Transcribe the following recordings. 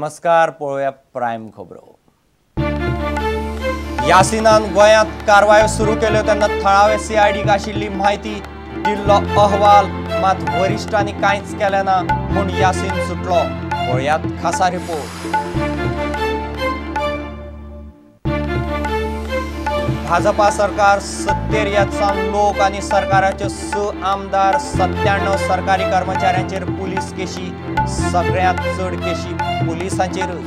नमस्कार, पळोवया प्रायम खबरो। यासिनान गोंयांत कारवायो सुरू केल्यो तेन्ना थळावे सीआयडीक आशिल्ली म्हायती दिल्लो अहवाल, मात वरिश्ठांनी कांयच केलें ना म्हूण यासीन सुटलो। पळयात खासा रिपोर्ट। भाजपा सरकार सत्तेर येतसावन लोक आनी सरकाराचे 6 आमदार 97 सरकारी कर्मचाऱ्यांचेर पुलीस केशी, सगळ्यांत चड केशी पुलिसांचेरच।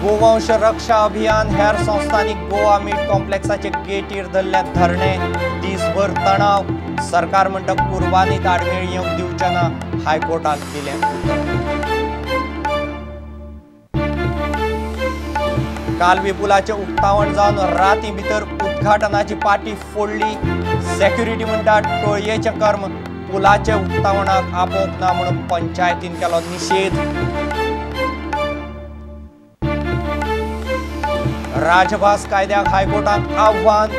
गोवंश रक्षा अभियान हेर संस्थांनी गोवा मीट कॉम्प्लेक्साचे गेटीर धरले धरणे, दिसभर तणाव। सरकार म्हणटा कुर्बानीत आडमेळ येवंक दिवचे ना, हायकोर्टाक दिलें। कालवी पुलाचे उक्तावण जावन राती भितर उद्घाटनाची पाटी फोडली। सेक्युरिटी म्हणटा टोळयेचे कर्म, पुलाचे उक्तावणाक आपोवंक ना म्हणून पंचायतीन केलो निषेध। राजभास कायद्याक हायकोर्टाक आव्हान,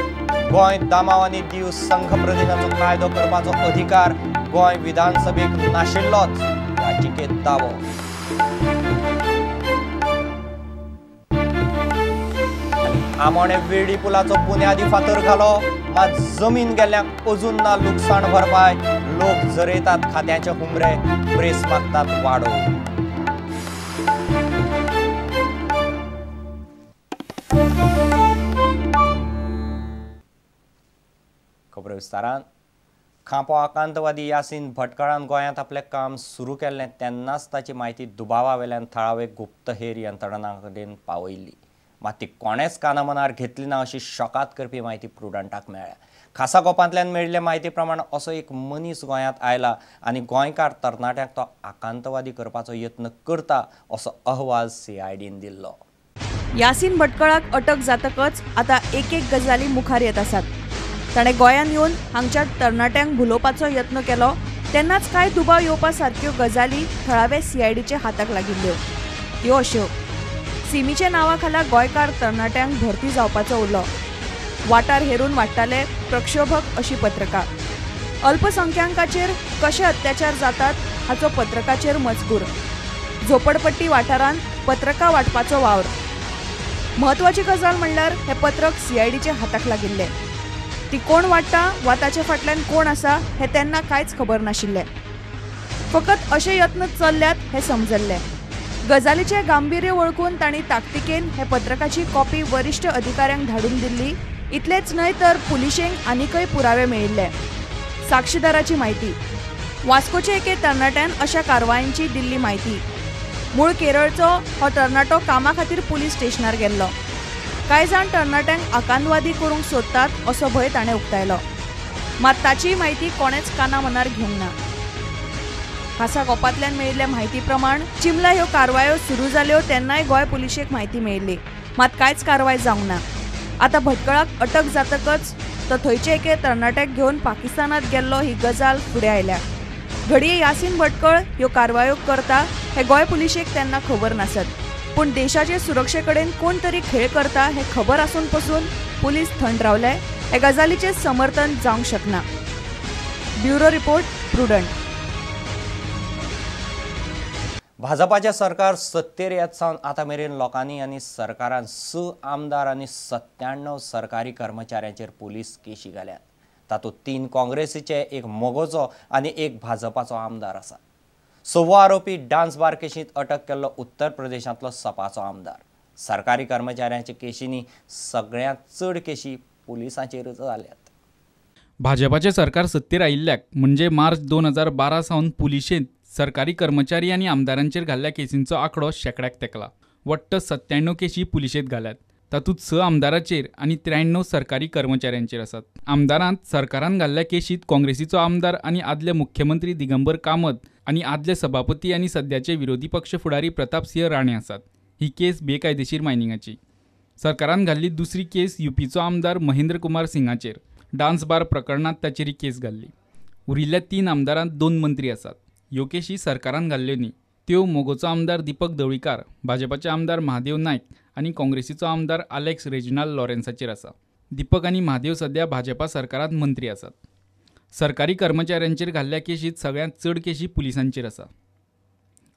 गोंय दामाव आनी दीव संघ प्रदेशाचो कायदो करपाचो अधिकार गोंय विधानसभेक नाशिल्लोच, याचिकेत दावो। आमोणे वेळी पुलाचो बुन्यादी फातर घालो, मात जमीन गेल्ल्यांक अजून ना लुकसाण भरपाय। लोक जरयतात खात्याचे हुमरे, प्रेस मागतात वाडो। खबर विस्तारान। खांपो आकांतवादी यासीन भटकळान गोंयांत आपलें काम सुरू केल्लें तेन्नाच ताची म्हायती दुबावावेल्यान थळावे गुप्तहेर यंत्रणां कडेन पावयल्ली, मात ती कोणेच कानामनार घेतली ना अशी शॉकात करपी म्हायती प्रुडंटाक मेळ्ळ्या। खासा गोपांतल्यान मेळिल्ले म्हायती प्रमाण असो एक मनीस गोंयांत आयला आनी गोंयकार तरणाट्यांक तो आकांतवादी करपाचो यत्न करता असो अहवाल सीआयडीन दिल्लो। यासीन भटकळाक अटक जातकच आता एक गजाली मुखार येत आसात। ताणें गोंयांत येवन हांगच्या तरणाट्यांक भुलोवपाचो यत्न केलो तेन्नाच कांय दुबाव येवपा सारक्यो गजाली थळावे सीआयडीचे हाताक लागिल्ल्यो। त्यो अश्यो: सिमीचे नांवा खाला गोंयकार तरणाट्यांक भरती जावपाचो उलो, वाठार हेरून वाडटाले प्रक्षोभक अशी पत्रका, अल्पसंख्यांकांचेर कशे अत्याचार जातात हाचो पत्रकाचेर मजकूर, झोपडपट्टी वाठारांत पत्रका वाटपाचो वावर। म्हत्वाची गजाल म्हणल्यार हे पत्रक सीआयडीचे हाताक लागिल्ले। ती कोण वाडटा वा ताचे फाटल्यान कोण आसा हे तेन्ना कांयच खबर नाशिल्लें। फकत अशे यत्न चल्ल्यात हे समजल्लें। गजालीचे गांभीर्य वळखून तांणी ताकतिकेन हे पत्रकाची कॉपी वरिष्ठ अधिकाऱ्यांक धाडून दिल्ली। इतलेच न्हय तर पुलिशेंक आनीकय पुरावे मेळिल्ले। साक्षीदाराची म्हायती, वास्कोचे एके तरणाट्यान अशा कारवायांची दिल्ली म्हायती। मूळ केरळचो हो तरणाटो कामा खातीर पुलीस स्टेशनार गेल्लो। कांय जाण तरणाट्यांक आकांतवादी करूंक सोदतात असो भंय ताणें उक्तायलो, मात ताची म्हायती कोणेच काना मनार घेवंक ना। खासा गोपांतल्यान मेळिल्ले म्हायती प्रमाण चिमला ह्यो कारवायो सुरू जाल्यो तेन्नाय गोंय पुलिशेक म्हायती मेळिल्ली, मात कांयच कारवाय जावंक ना। आतां भटकळाक अटक जातकच तो थंयचे एके तरणाट्याक घेवन पाकिस्तानात गेल्लो ही गजाल फुडें आयल्या। घडये यासीन भटकळ ह्यो कारवायो करता हे गोंय पुलिशेक तेन्ना खबर नासत, पूण देशाचे सुरक्षे कडेन कोण तरी खेळ करता हे खबर आसून पसून पुलीस थंड रावले हे गजालीचें समर्थन जावंक शकना। Bureau report, prudent. भाजपाचे सरकार सत्तेर येतसावन आतां मेरेन लोकांनी आनी सरकारान 6 आमदार आनी 97 सरकारी कर्मचाऱ्यांचेर पुलीस केशी घाल्यात। तातूंत 3 काँग्रेसीचे, 1 मोगोचो आनी 1 भाजपाचो आमदार आसा। 6वो आरोपी डान्स बार केशींत अटक केल्लो उत्तर प्रदेशांतलो सपाचो आमदार। सरकारी कर्मचाऱ्यांचे केशींनी सगळ्यांत चड केशी पुलिसांचेरच जाल्यात। भाजपाचे सरकार सत्तेर आयिल्ल्याक म्हणजे मार्च 2012 सावन पुलिशेंत सरकारी कर्मचारी आनी आमदारांचेर घाल्ल्या केसींचो आंकडो शेकड्याक तेंकला। वट्ट 97 केशी पुलिशेंत घाल्यात। तातूंत 6 आमदारांचेर आनी 93 सरकारी कर्मचाऱ्यांचेर आसात। आमदारांत सरकारान घाल्ल्या केशींत काँग्रेसीचो आमदार आनी आदले मुख्यमंत्री दिगंबर कामत आनी आदले सभापती आनी सद्याचे विरोधी पक्ष फुडारी प्रतापसिंह राणे आसात। ही केस बेकायदेशीर मायनिंगाची। सरकारान घाल्ली दुसरी केस यूपीचो आमदार महेंद्र कुमार सिंगाचेर। डान्स बार प्रकरणांत ताचेर ही केस घाल्ली। उरिल्ल्या 3 आमदारांत 2 मंत्री आसात। ह्यो केशी सरकारान घाल्ल्यो न्ही, त्यो मोगोचो आमदार दीपक ढवळीकार, भाजपाचे आमदार महादेव नायक आनी काँग्रेसीचो आमदार आलेक्स रेजिनाल्ड लॉरेन्साचेर आसा। दीपक आनी महादेव सध्या भाजपा सरकारांत मंत्री आसात। सरकारी कर्मचाऱ्यांचेर घाल्ल्या केशीत सगळ्यांत चड केशी पुलिसांचेर आसा.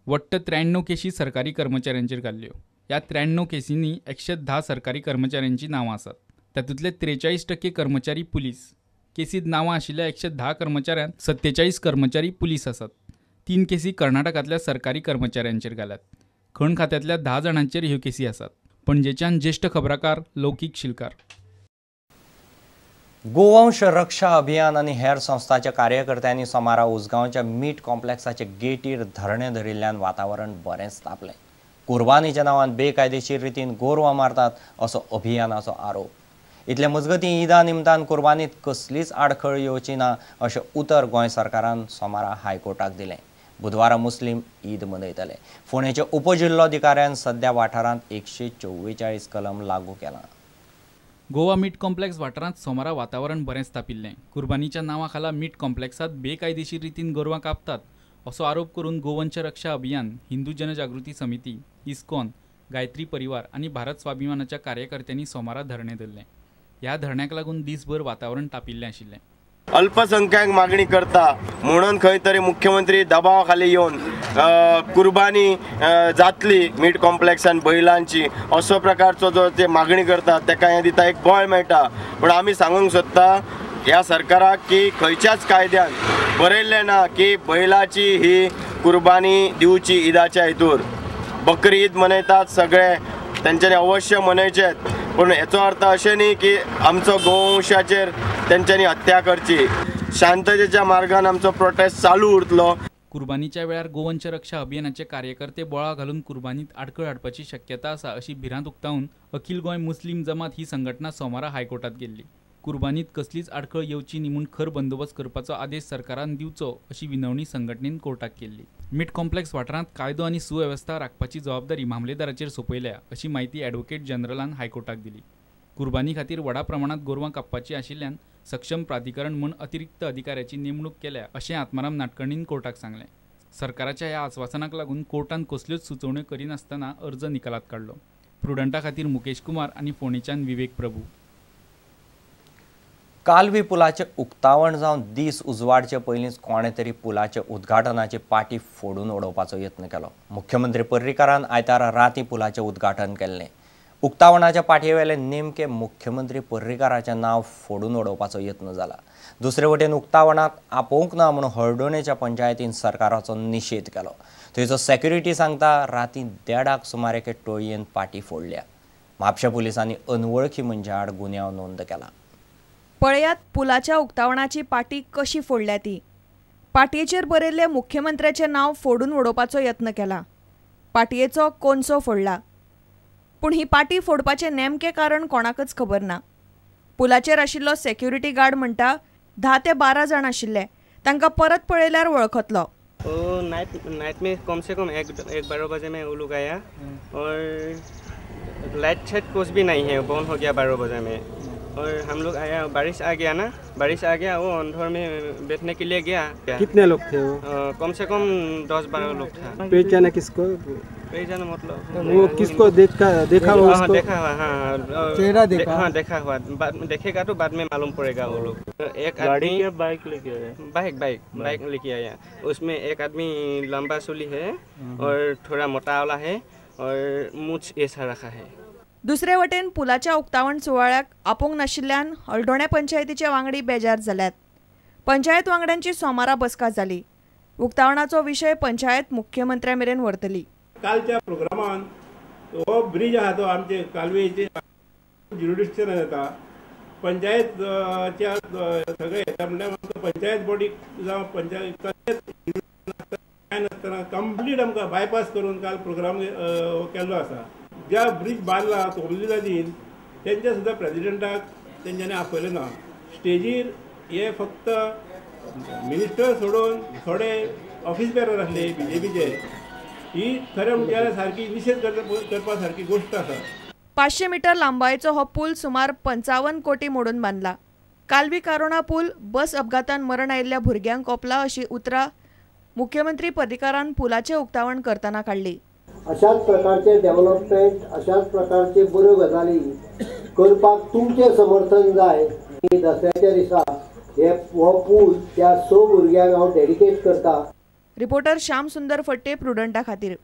वट्ट 93 केशी सरकारी कर्मचाऱ्यांचेर घाल्ल्यो. ह्या 93 केसींनी 110 सरकारी कर्मचाऱ्यांची नांवां आसात. तातूंतले 43% कर्मचारी पुलीस. केसीत नांवां आशिल्ल्या 110 कर्मचाऱ्यांत 47 कर्मचारी पुलीस आसात. 3 केसी कर्नाटकांतल्या सरकारी कर्मचाऱ्यांचेर घाल्यात. खण खात्यांतल्या 10 जाणांचेर ह्यो केसी आसात. पणजेच्यान ज्येष्ठ खबराकार लौकीक शिलकार. गोवंश रक्षा अभियान आनी हेर संस्थांच्या कार्यकर्त्यांनी सोमारा उसगांवच्या मीट कॉम्प्लेक्साचे गेटीर धरणे धरिल्ल्यान वातावरण बरेंच तापलें. कुर्बानीच्या नांवान बेकायदेशीर रितीन गोरवां मारतात असो अभियानाचो आरोप. इतले मजगतीं ईदा निमतान कुर्बानीत कसलीच आडखळ येवची ना अशें उतर गोंय सरकारान सोमारा हायकोर्टाक दिलें. बुधवारा मुस्लीम ईद मनयतले. फोंडेच्या उपजिल्लोधिकाऱ्यान सध्या वाठारांत 144 कलम लागू केला. गोवा मीट कॉम्प्लेक्स वाठारांत सोमारा वातावरण बरेंच तापिल्लें. कुर्बानीच्या नांवा खाला मीट कॉम्प्लेक्सात बेकायदेशीर रितीन गोरवां कापतात असो आरोप करून गोवंश रक्षा अभियान, हिंदू जनजागृती समिती, इस्कॉन, गायत्री परिवार आनी भारत स्वाभिमानाच्या कार्यकर्त्यांनी सोमारा धरणे धरलें. ह्या धरण्याक लागून दिसभर वातावरण तापिल्लें आशिल्लें. अल्पसंख्याक मागणी करता म्हणून खंय तरी मुख्यमंत्री दबावा खाली येवन कुर्बानी जातली मीट कॉम्प्लेक्सान बैलांची असो प्रकारचो जो ते मागणी करता ताका हें दिता एक बळ मेळटा. पूण आमी सांगूंक सोदता ह्या सरकाराक की खंयच्याच कायद्यान बरयल्लें ना की बैलाची ही कुर्बानी दिवची ईदाच्या हितूर. बकरी ईद मनयतात सगळे, तेंच्यांनी अवश्य मनयचेत, पूण हेचो अर्थ अशें न्ही की आमचो गोवंशाचेर तेंच्यांनी हत्या करची. शांततेच्या मार्गान आमचो प्रोटेस्ट चालू उरतलो. कुर्बानीच्या वेळार गोवंश रक्षा अभियानाचे कार्यकर्ते बोळा घालून कुर्बानीत आडखळ हाडपाची शक्यता आसा अशी भिरांत उक्तावून अखिल गोंय मुस्लीम जमात ही संघटना सोमारा हायकोर्टात गेल्ली. कुर्बानीत कसलीच आडखळ येवची न्ही म्हूण खर बंदोबस्त करपाचो आदेश सरकारान दिवचो अशी विनवणी संघटनेन कोर्टाक केल्ली. मीट कॉम्प्लेक्स वाठारांत कायदो आनी सुवेवस्था राखपाची जबाबदारी मामलेदाराचेर सोपयल्या अशी माहिती ॲडव्होकेट जनरलान हायकोर्टाक दिली. कुर्बानी खातीर व्हडा प्रमाणात गोरवां कापपाची आशिल्ल्यान सक्षम प्राधिकरण म्हूण अतिरिक्त अधिकाऱ्याची नेमणूक केल्या अशें आत्माराम नाटकर्णीन कोर्टाक सांगलें. सरकाराच्या ह्या आस्वासनाक लागून कोर्टान कसल्योच सुचोवण्यो करिनासतना अर्ज निकालात काडलो. प्रुडंटा खातीर मुकेश कुमार आनी फोंडेच्यान विवेक प्रभू. कालवी पुलाचे उक्तावण जावन दीस उजवाडचे पयलींच कोणे तरी पुलाचे उद्घाटनाची पाटी फोडून उडोवपाचो यत्न केलो. मुख्यमंत्री पर्रीकारान आयतारा रातीं पुलाचें उद्घाटन केल्लें. उक्तावणाच्या पाटयेवेले नेमके मुख्यमंत्री पर्रीकाराचें नांव फोडून उडोवपाचो यत्न जाला. दुसरे वटेन उक्तावणाक आपोवंक ना म्हणून हळडोणेच्या पंचायतीन सरकाराचो निशेध केलो. थंयचो सेक्युरिटी सांगता रातीं 1:30 सुमार एके टोळयेन पाटी फोडल्या. म्हापशा पुलिसांनी अनवळखी मनशा आड गुन्यांव नोंद केला. पळयात पुलाच्या उक्तावणाची पाटी कशी फोडल्या ती. पाटयेचेर बरयल्ले मुख्यमंत्र्याचें नांव फोडून उडोवपाचो यत्न केला. पाटयेचो कोनसो फोडला. पूण ही पाटी फोडपाचें नेमकें कारण कोणाकच खबर ना. पुलाचेर आशिल्लो सेक्युरिटी गार्ड म्हणटा 10 ते 12 जाण आशिल्ले. तांकां परत पळयल्यार वळखतलो. नाइट में कम से कम एक 12 बजे में वो लोग आया और लाइट छत कुछ भी नहीं है, बंद हो गया 12 बजे में. और हम लोग आया, बारिश आ गया ना, बारिश आ गया, वो अंधेर में बैठने के लिए गया. कितने लोग थे वो? कम से कम 10-12 लोग था. पहचाना किसको? पहचाना मतलब वो किसको देखा हुआ उसको? देखा हुआ, हाँ चेहरा देखा? हाँ देखा हुआ. देखेगा तो बाद में मालूम पड़ेगा वो लोग. एक आदमी बाइक लेके आया. बाइक लेके आया. उसमें एक आदमी लंबा सूली है और थोड़ा मोटा वाला है और मूछ ऐसा रखा है. दुसरे वटेन पुलाच्या उक्तावण सुवाळ्याक आपोवंक नाशिल्ल्यान हळडोणे पंचायतीचे वांगडी बेजार जाल्यात. पंचायत वांगड्यांची सोमारा बसका जाली. उक्तावणाचो विशय पंचायत मुख्यमंत्र्या मेरेन व्हरतली. कालच्या प्रोग्रामान हो ब्रिज आहा तो आमचे कालवेचे ज्युरिडिक्शन येता. पंचायतच्या सगळे येता म्हणल्यार पंचायत बॉडी जावं पंचायत काय नासतना कंप्लीट आमकां बायपास करून काल प्रोग्राम केल्लो आसा. ज्या ब्रिज बांदला तोमलीदादीन त्यांच्या सुद्धा प्रेसिडेंटाक तेंच्यांनी आपयलें ना. स्टेजीर हे फक्त मिनिस्टर सोडून थोडे ऑफिस बेरर आसले BJPचे. ही खरें म्हणजे सारकी निशेध करपा सारकी गोष्ट आसा. 500 मीटर लांबायेचो हो पूल सुमार 55 कोटी मोडून बांदला. कालवी कारोणा पूल बस अपघातान मरण आयिल्ल्या भुरग्यांक ओपला अशी उतरां मुख्यमंत्री पर्रीकारान पुलाचें उक्तावण करतना काडली. अशाच प्रकारचे डेव्हलपमेंट, अशाच प्रकारचे बऱ्यो गजाली करपाक तुमचे समर्थन जाय. दसऱ्याच्या दिसा हो पूल त्या 100 भुरग्यांक हांव डेडिकेट करता. रिपोर्टर श्याम सुंदर फट्टे, प्रुडंटा खातीर.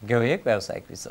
घेऊ एक व्यावसायिक विसर.